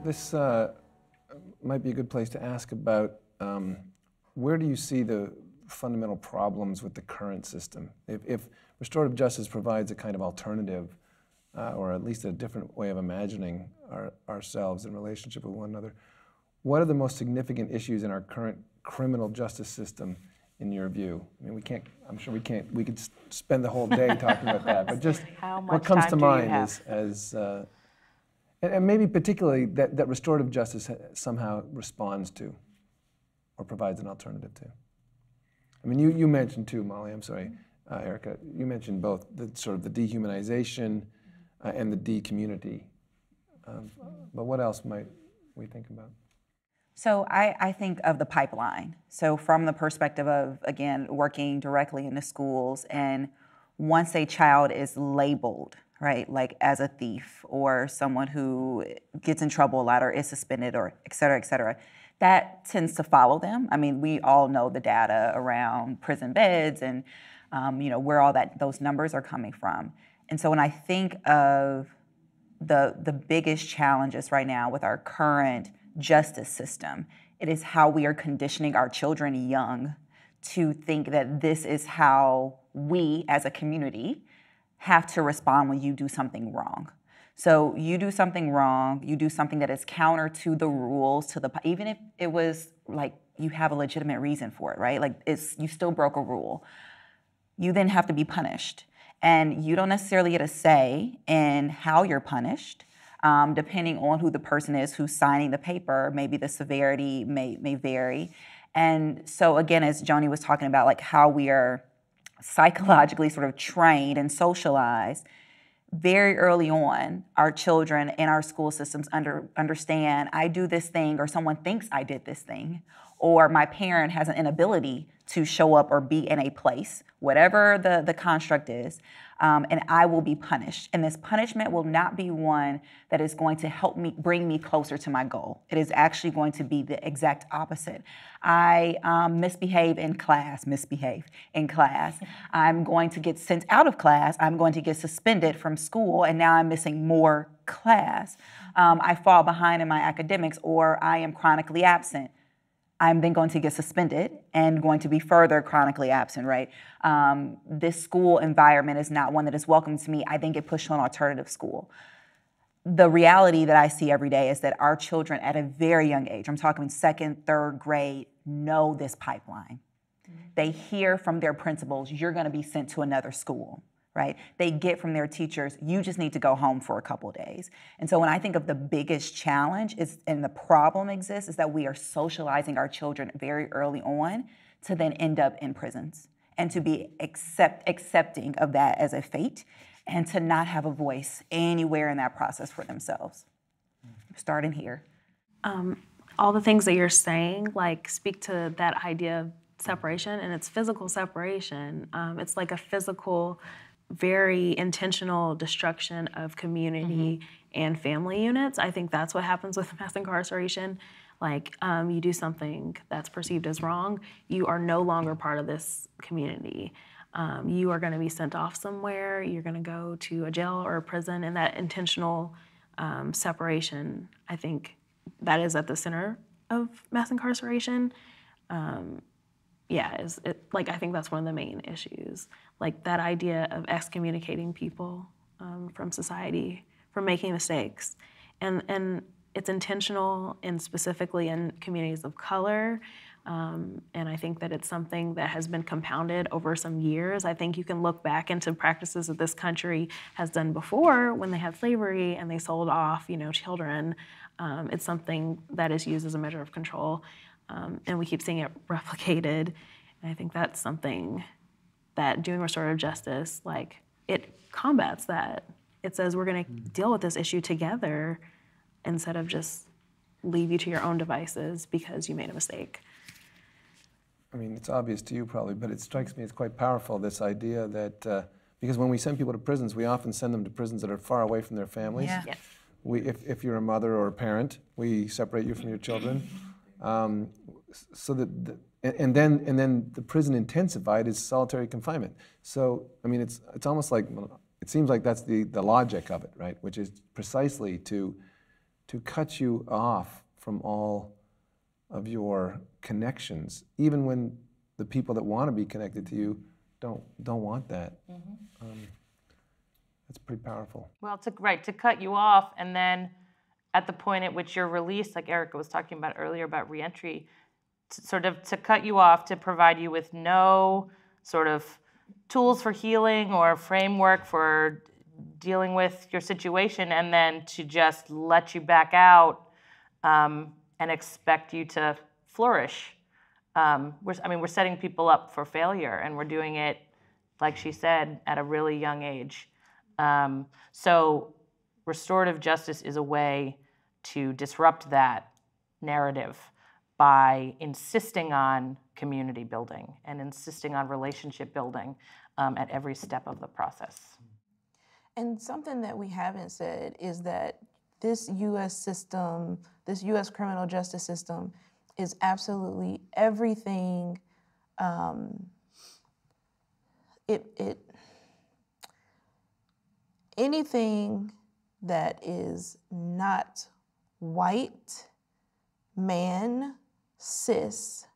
This might be a good place to ask about where do you see the fundamental problems with the current system? If restorative justice provides a kind of alternative, or at least a different way of imagining ourselves in relationship with one another, what are the most significant issues in our current criminal justice system, in your view? I mean, I'm sure we could spend the whole day talking about that, but just what comes to mind as and maybe particularly that restorative justice somehow responds to or provides an alternative to. I mean, you mentioned too, Molly, I'm sorry, Erica, you mentioned both the sort of the dehumanization and the de-community. But what else might we think about? So I think of the pipeline. So from the perspective of, again, working directly in the schools, and once a child is labeled, right, like as a thief or someone who gets in trouble a lot or is suspended or et cetera, that tends to follow them. I mean, we all know the data around prison beds and where all those numbers are coming from. And so when I think of the biggest challenges right now with our current justice system, it is how we are conditioning our children young to think that this is how we as a community have to respond when you do something wrong. So you do something wrong, you do something that is counter to the rules, even if it was like you have a legitimate reason for it, right? Like you still broke a rule. You then have to be punished. And you don't necessarily get a say in how you're punished. Depending on who the person is who's signing the paper, maybe the severity may vary. And so again, as Joni was talking about, like how we are psychologically sort of trained and socialized, very early on, our children in our school systems understand, I do this thing, or someone thinks I did this thing, or my parent has an inability to show up or be in a place, whatever the construct is, and I will be punished. And this punishment will not be one that is going to help me, bring me closer to my goal. It is actually going to be the exact opposite. I misbehave in class. I'm going to get sent out of class. I'm going to get suspended from school, and now I'm missing more class. I fall behind in my academics, or I am chronically absent. I'm then going to get suspended and going to be further chronically absent, right? This school environment is not one that is welcome to me. I then get pushed to an alternative school. The reality that I see every day is that our children at a very young age, I'm talking second, third grade, know this pipeline. Mm-hmm. They hear from their principals, you're going to be sent to another school. Right? They get from their teachers, you just need to go home for a couple of days. And so when I think of the biggest challenge and the problem exists, is that we are socializing our children very early on to then end up in prisons and to be accepting of that as a fate and to not have a voice anywhere in that process for themselves. Starting here. All the things that you're saying, like, speak to that idea of separation, and it's physical separation. It's like a physical, very intentional destruction of community and family units. I think that's what happens with mass incarceration. Like, you do something that's perceived as wrong, you are no longer part of this community. You are going to be sent off somewhere, you're going to go to a jail or a prison, and that intentional separation, I think that is at the center of mass incarceration. I think that's one of the main issues. Like that idea of excommunicating people from society for making mistakes. And it's intentional, and specifically in communities of color. And I think that it's something that has been compounded over some years. I think you can look back into practices that this country has done before when they had slavery and they sold off, children. It's something that is used as a measure of control. And we keep seeing it replicated. And I think that's something that doing restorative justice, like, it combats that. It says we're going to deal with this issue together instead of just leave you to your own devices because you made a mistake. I mean, it's obvious to you probably, but it strikes me as quite powerful, this idea that, because when we send people to prisons, we often send them to prisons that are far away from their families. Yeah. Yes. If you're a mother or a parent, we separate you from your children. So that and then the prison intensified is solitary confinement. So I mean, it's almost like, it seems like that's the logic of it, right? Which is precisely to to cut you off from all of your connections, even when the people that want to be connected to you don't want that. That's pretty powerful. Well, to cut you off, and then at the point at which you're released, like Erica was talking about earlier about reentry, to cut you off, to provide you with no sort of tools for healing or framework for dealing with your situation, and then to just let you back out and expect you to flourish. We're setting people up for failure, and we're doing it, like she said, at a really young age. So restorative justice is a way to disrupt that narrative by insisting on community building and insisting on relationship building at every step of the process. And something that we haven't said is that this U.S. system, this U.S. criminal justice system, is absolutely everything. Anything that is not white, man, cis,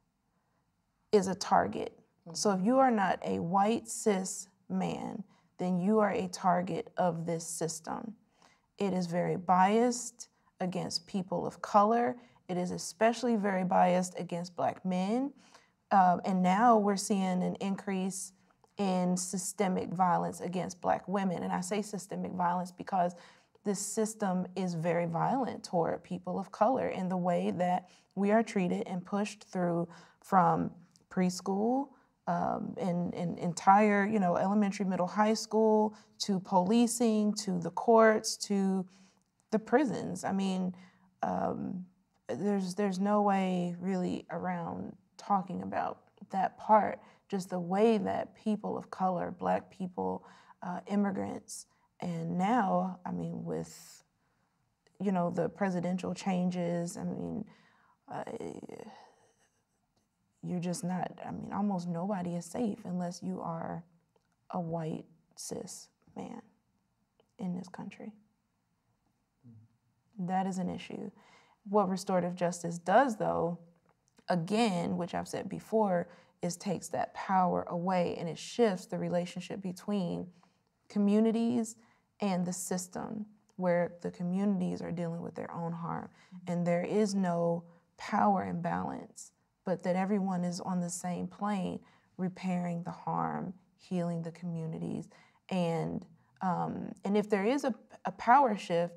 is a target. So if you are not a white, cis man, then you are a target of this system. It is very biased against people of color. It is especially very biased against Black men. And now we're seeing an increase in systemic violence against Black women. And I say systemic violence because this system is very violent toward people of color in the way that we are treated and pushed through from preschool and entire, elementary, middle, high school, to policing, to the courts, to the prisons. I mean, there's no way really around talking about that part, just the way that people of color, Black people, immigrants, and now, with, the presidential changes, you're just not, almost nobody is safe unless you are a white, cis man in this country. That is an issue. What restorative justice does, though, again, which I've said before, is takes that power away and it shifts the relationship between communities and the system, where the communities are dealing with their own harm. And there is no power imbalance, but that everyone is on the same plane, repairing the harm, healing the communities. And if there is a power shift,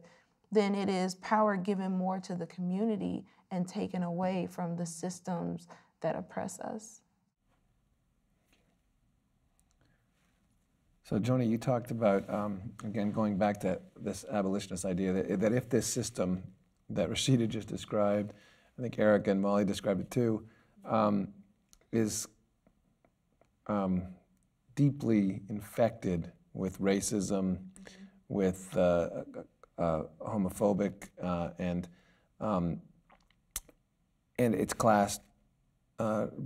then it is power given more to the community and taken away from the systems that oppress us. So, Joni, you talked about, again, going back to this abolitionist idea, that if this system that Rashida just described, I think Erica and Molly described it too, is deeply infected with racism, with homophobic, and it's class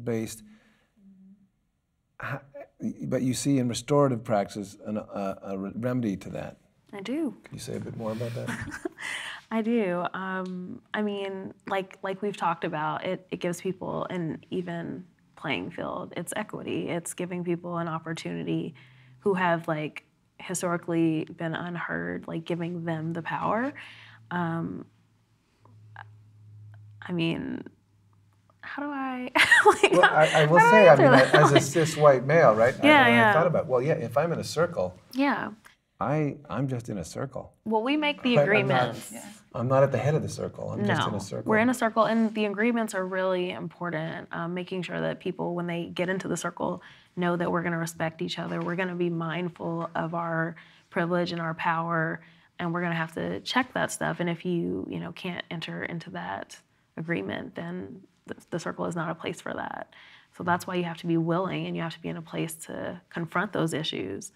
based. But you see in restorative practices a remedy to that. I do. Can you say a bit more about that? I do. Like we've talked about, it gives people an even playing field. It's equity. It's giving people an opportunity who have historically been unheard, giving them the power. How do I? Well, I will say, as a cis white male, right? Yeah. I thought about, if I'm in a circle, yeah, I'm just in a circle. Well, we make the Right? agreements. I'm not at the head of the circle. I'm just in a circle. We're in a circle, and the agreements are really important. Making sure that people, when they get into the circle, know that we're going to respect each other. We're going to be mindful of our privilege and our power, and we're going to have to check that stuff. And if you can't enter into that agreement, then the circle is not a place for that. So that's why you have to be willing, and you have to be in a place to confront those issues.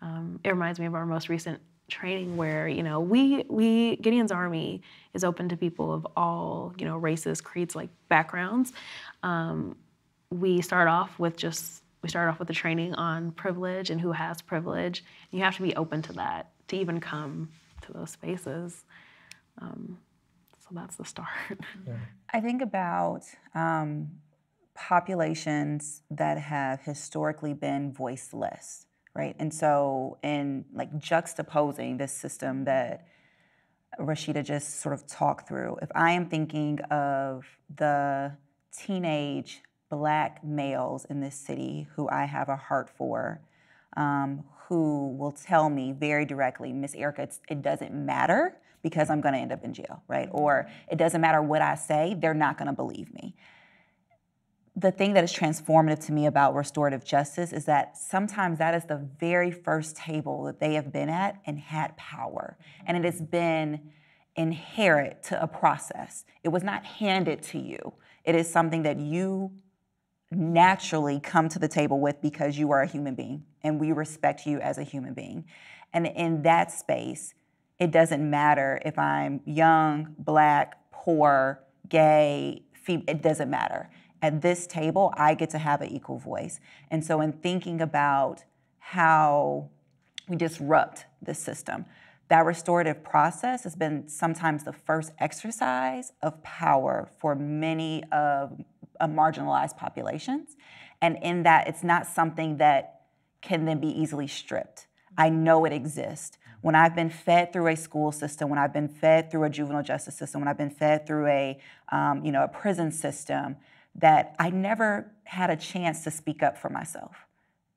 It reminds me of our most recent training where, we Gideon's Army is open to people of all, races, creeds, backgrounds. We start off with the training on privilege and who has privilege. And you have to be open to that to even come to those spaces. So that's the start. I think about populations that have historically been voiceless, right? And so in like juxtaposing this system that Rashida just sort of talked through, if I am thinking of the teenage Black males in this city who I have a heart for, who will tell me very directly, Miss Erica, it doesn't matter because I'm gonna end up in jail, right? Or it doesn't matter what I say, they're not gonna believe me. The thing that is transformative to me about restorative justice is that sometimes that is the very first table that they have been at and had power. And it has been inherent to a process. It was not handed to you. It is something that you naturally come to the table with because you are a human being and we respect you as a human being. And in that space, it doesn't matter if I'm young, Black, poor, gay, female, it doesn't matter. At this table, I get to have an equal voice. And so in thinking about how we disrupt the system, that restorative process has been sometimes the first exercise of power for many of marginalized populations. And in that, it's not something that can then be easily stripped. I know it exists. When I've been fed through a school system, when I've been fed through a juvenile justice system, when I've been fed through a prison system, that I never had a chance to speak up for myself.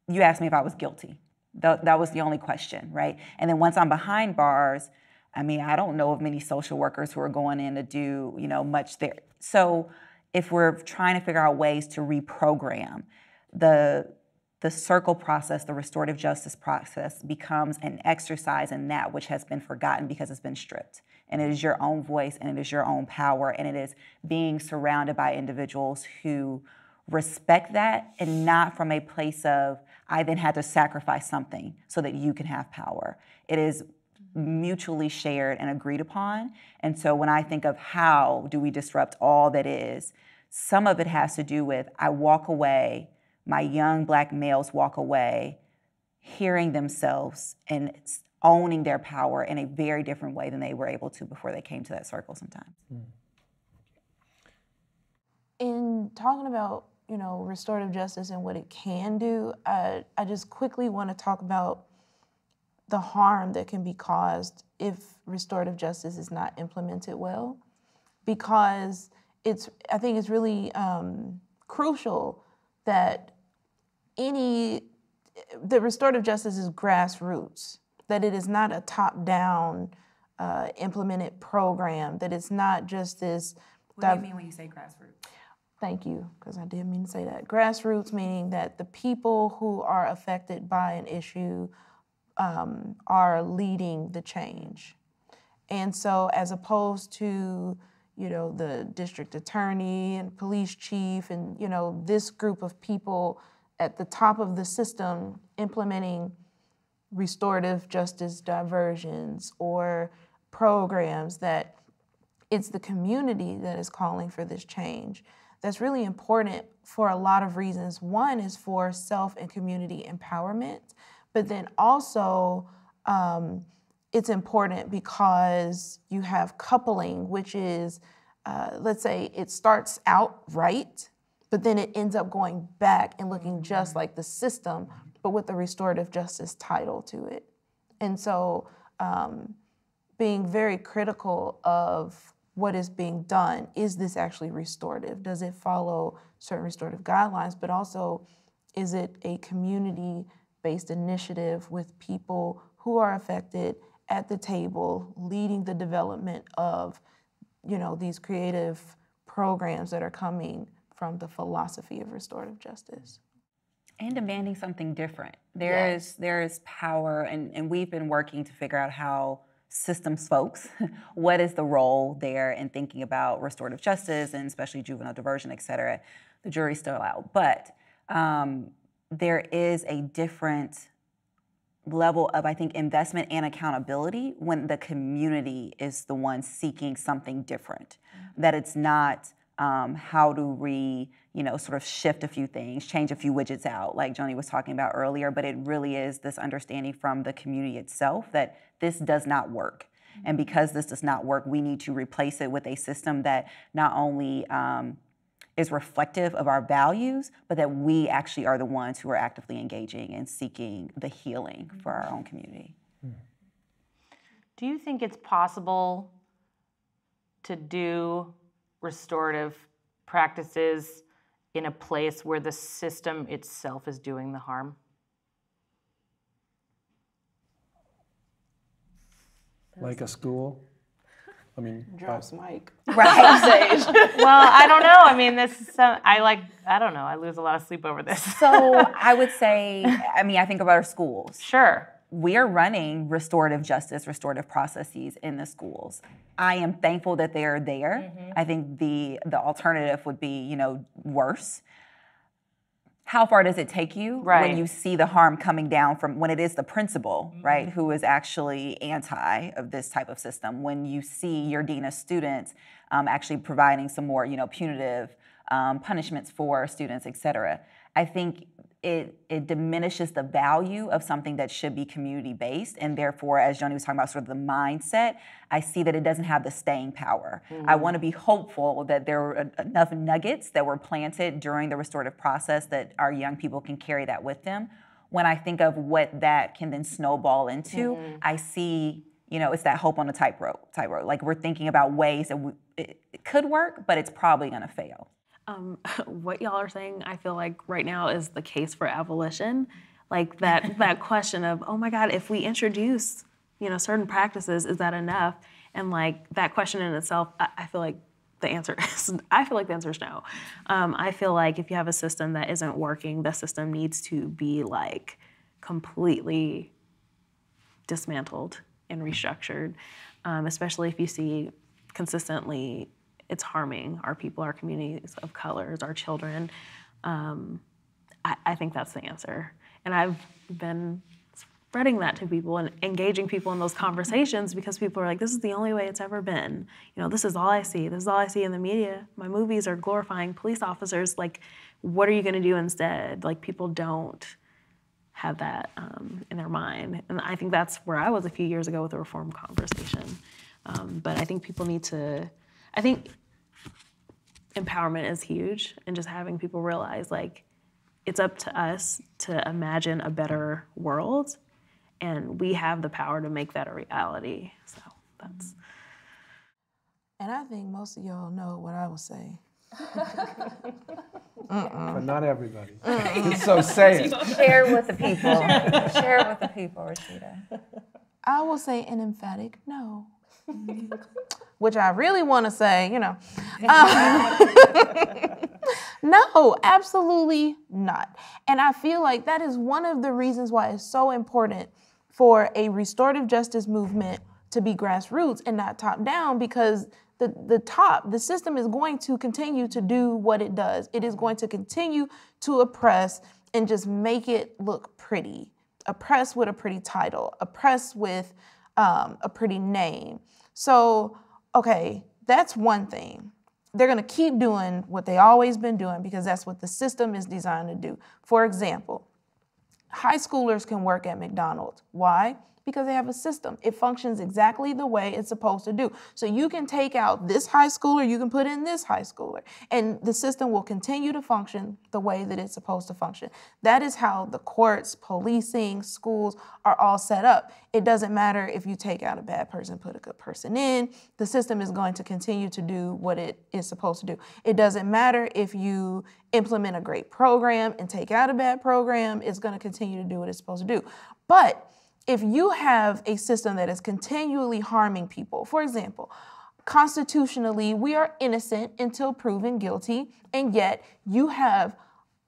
You asked me if I was guilty. That was the only question, right? And then once I'm behind bars, I mean, I don't know of many social workers who are going in to do, much there. So if we're trying to figure out ways to reprogram, the circle process, the restorative justice process becomes an exercise in that which has been forgotten because it's been stripped. And it is your own voice and it is your own power and it is being surrounded by individuals who respect that and not from a place of, I then had to sacrifice something so that you can have power. It is mutually shared and agreed upon. And so when I think of how do we disrupt all that is, some of it has to do with I walk away, my young Black males walk away, hearing themselves and owning their power in a very different way than they were able to before they came to that circle sometimes. In talking about, restorative justice and what it can do, I just quickly want to talk about the harm that can be caused if restorative justice is not implemented well, because I think it's really crucial that the restorative justice is grassroots, that it is not a top-down implemented program, that it's not just this. What do you mean when you say grassroots? Thank you, because I didn't mean to say that. Grassroots meaning that the people who are affected by an issue are leading the change. And so as opposed to, the district attorney and police chief and, this group of people at the top of the system implementing restorative justice diversions or programs, that it's the community that is calling for this change. That's really important for a lot of reasons. One is for self and community empowerment, but then also it's important because you have coupling, which is, let's say it starts out right, but then it ends up going back and looking just like the system, but with the restorative justice title to it. And so being very critical of what is being done. Is this actually restorative? Does it follow certain restorative guidelines? But also, is it a community-based initiative with people who are affected at the table, leading the development of, these creative programs that are coming from the philosophy of restorative justice? And demanding something different. There is power, and we've been working to figure out how systems folks, what is the role there in thinking about restorative justice and especially juvenile diversion, et cetera. The jury's still out. But there is a different level of, I think, investment and accountability when the community is the one seeking something different. That it's not how do we, sort of shift a few things, change a few widgets out, like Joni was talking about earlier, but it really is this understanding from the community itself that this does not work. And because this does not work, we need to replace it with a system that not only is reflective of our values, but that we actually are the ones who are actively engaging and seeking the healing for our own community. Do you think it's possible to do restorative practices in a place where the system itself is doing the harm? Like a school? I mean, Drops mic. Right. Well, I don't know. I mean, this is I don't know. I lose a lot of sleep over this. So I would say, I think about our schools. Sure. We are running restorative justice, restorative processes in the schools. I am thankful that they are there. I think the alternative would be, worse. How far does it take you when you see the harm coming down from when it is the principal, right, who is actually anti of this type of system? When you see your dean of students actually providing some more, punitive punishments for students, et cetera. I think it diminishes the value of something that should be community-based, and therefore, as Joni was talking about, sort of the mindset, I see that it doesn't have the staying power. I want to be hopeful that there were enough nuggets that were planted during the restorative process that our young people can carry that with them. When I think of what that can then snowball into, I see, it's that hope on a tightrope. Like, we're thinking about ways that it could work, but it's probably going to fail. What y'all are saying, I feel like right now is the case for abolition. Like that question of, oh my God, if we introduce, certain practices, is that enough? And like that question in itself, I feel like the answer is no. I feel like if you have a system that isn't working, the system needs to be like completely dismantled and restructured, especially if you see consistently it's harming our people, our communities of colors, our children. I think that's the answer. And I've been spreading that to people and engaging people in those conversations because people are like, this is the only way it's ever been. This is all I see. This is all I see in the media. My movies are glorifying police officers. Like, what are you gonna do instead? Like, people don't have that in their mind. And I think that's where I was a few years ago with the reform conversation. But I think people need to, I think empowerment is huge, and just having people realize like it's up to us to imagine a better world, and we have the power to make that a reality. So that's. And I think most of y'all know what I would say. But not everybody. So say it. Share it with the people. Share it with the people, Rashida. I will say an emphatic no. Which I really want to say, no, absolutely not. And I feel like that is one of the reasons why it's so important for a restorative justice movement to be grassroots and not top down, because the system is going to continue to do what it does. It is going to continue to oppress and just make it look pretty. Oppress with a pretty title, oppress with a pretty name. So, okay, that's one thing. They're going to keep doing what they always been doing because that's what the system is designed to do. For example, high schoolers can work at McDonald's. Why? Because they have a system. It functions exactly the way it's supposed to do. So you can take out this high schooler, you can put in this high schooler, and the system will continue to function the way that it's supposed to function. That is how the courts, policing, schools are all set up. It doesn't matter if you take out a bad person, put a good person in, the system is going to continue to do what it is supposed to do. It doesn't matter if you implement a great program and take out a bad program, it's going to continue to do what it's supposed to do. But if you have a system that is continually harming people, for example, constitutionally, we are innocent until proven guilty, and yet you have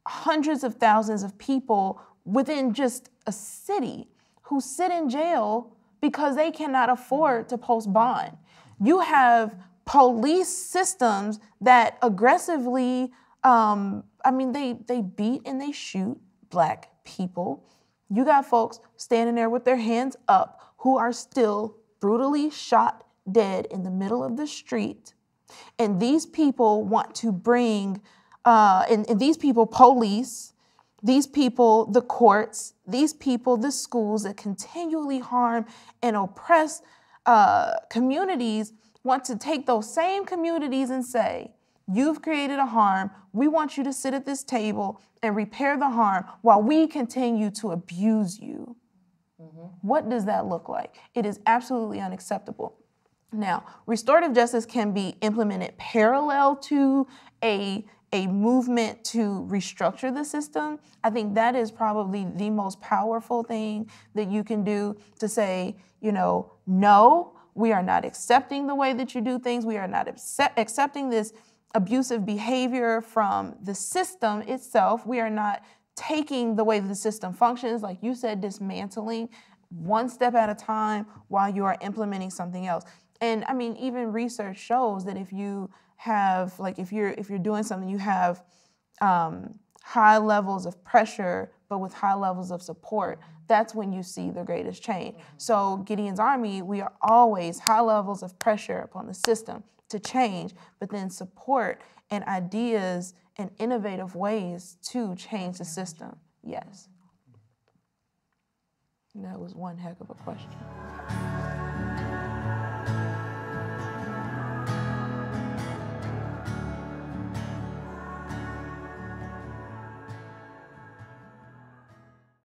hundreds of thousands of people within just a city who sit in jail because they cannot afford to post bond. You have police systems that aggressively, they beat and they shoot Black people. You got folks standing there with their hands up who are still brutally shot dead in the middle of the street. And these people want to bring, and these people, police, these people, the courts, these people, the schools that continually harm and oppress communities want to take those same communities and say, you've created a harm. We want you to sit at this table and repair the harm while we continue to abuse you. What does that look like? It is absolutely unacceptable. Now, restorative justice can be implemented parallel to a movement to restructure the system. I think that is probably the most powerful thing that you can do, to say, no, we are not accepting the way that you do things. We are not accepting this abusive behavior from the system itself. We are not taking the way the system functions, like you said, dismantling one step at a time while you are implementing something else. And I mean, even research shows that if you have, like, if you're doing something, you have high levels of pressure, but with high levels of support, that's when you see the greatest change. So Gideon's Army, we are always high levels of pressure upon the system to change, but then support and ideas and innovative ways to change the system. Yes. That was one heck of a question.